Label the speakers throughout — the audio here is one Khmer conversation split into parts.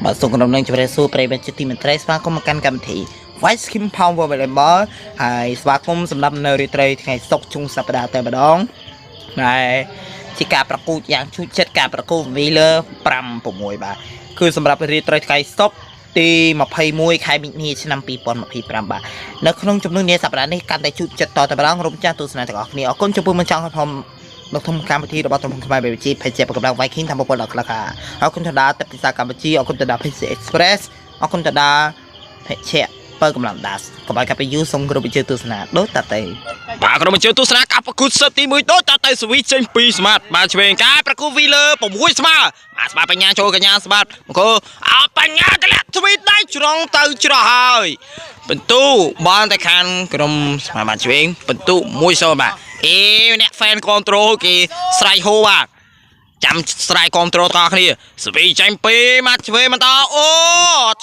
Speaker 1: បាទសូមគោរពនឹងជម្រាបសួរប្រិយមិត្តជាទីមេត្រីស្វាគមន៍មកកាន់កម្មវិធី White Skin Power Volleyball ហើយស្វាគមន៍សម្រាប់នៅរាត្រីថ្ងៃសុក្រជុងសប្តាហ៍តែម្ដងដែលជាការប្រកួតយ៉ាងជូរចិត្តការប្រកួត Wheeler 5-6 បាទគឺសម្រាប់រាត្រីថ្ងៃសុក្រទី21ខែមិនិនាឆ្នាំ2025បាទនៅក្នុងចំនួននេះសប្តាហ៍នេះកាន់តែជូរចិត្តតតែម្ដងរំចាស់ទស្សនាទាំងអស់គ្នាអរគុណចំពោះមិនចង់ឲ្យខ្ញុំនៅក្នុងកម្មវិធីរបស់ក្រុមខ្មែរ BBG ភេទជាប្រកបដោយ Viking តាមប្រព័ន្ធដល់ខ្លះអរគុណទៅដល់ទឹកពិសាកម្ពុជាអរគុណទៅដល់ PC Express អរគុណទៅដល់ភេទជាបើកម្លាំងដាសកុំឲ្យកាប់យូរសូមគ្រប់វិជាទស្សនាដូចតទៅ
Speaker 2: បាទក្រុមវិជាទស្សនាការប្រកួតសិតទី1ដូចតទៅសវីចេញ2ស្មាតបាទឆ្វេងការប្រកួត Wheeler 6ស្មើបាទស្មាតបញ្ញាចូលកញ្ញាស្មាតអង្គអោបញ្ញាតម្លាក់ស្វីដៃច្រងទៅច្រោះហើយបន្ទូបានតែខាងក្រុមស្មាតបាទឆ្វេងបន្ទូ1-0បាទអ្នក fan control គេស្រែកហូបាទចាំស្រែក control តគ្នាស្វីចេញ2មកឆ្វេងបន្តអូ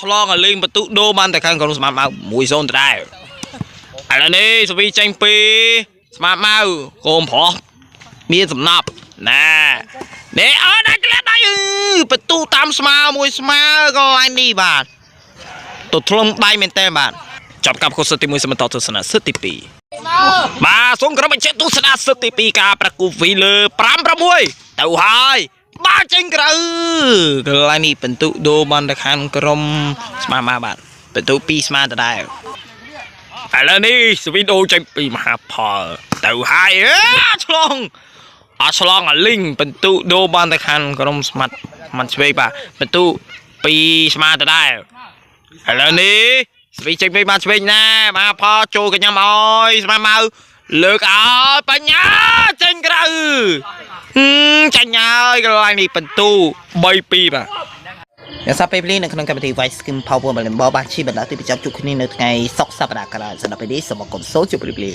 Speaker 2: ឆ្លងឲ្យលេងបន្ទុដូរបានតែខាងក្រុមស្មាតមក1-0ដែរឥឡូវនេះស្វីចេញ2ស្មាតមកកូនប្រុសមានសំណប់ណានេះអត់ដាក់ក្លាក់ដៃបន្ទុតាមស្មាមួយស្មាកន្លែងនេះបាទទៅធ្លុំដៃមែនតើបាទចាប់កាប់ខុសសិតទី1សមន្តទស្សនាសិតទី2បាទសូមក្រុមវិជាទស្សនាសិតទី2ការប្រកួត Wheeler 5-6ទៅហើយបាទចេញក្រៅកន្លែងនេះបន្ទុដូរបានទៅខាងក្រុមស្មាមកបាទបន្ទុ2ស្មាដដែលឥឡូវនេះស្វីដូចេញពីមហាផលទៅហើយឆ្លងឆ្លងអាលីងបន្ទុដូរបានទៅខាងក្រុមស្មាត់មិនឆ្វេងបាទបន្ទុ2ស្មាដដែលឥឡូវនេះស្វីចេញពីបានឆ្វេងណាមហាផលចូលកញ្ញាំអើយស្មាមកលើកអើយបញ្ញាចេញក្រៅចាញ់ហើយកន្លែងនេះបន្ទូ3-2បាទ
Speaker 1: អ្នកសាប់ពេលភ្លេងនៅក្នុងកម្មវិធី White Skin Power Volleyball បានឈីបណ្ដាទីបញ្ចប់ជួបគ្នានៅថ្ងៃសុក្រសប្តាហ៍ក្រោយសម្រាប់ពេលនេះសូមអរគុណសូមជម្រាបលា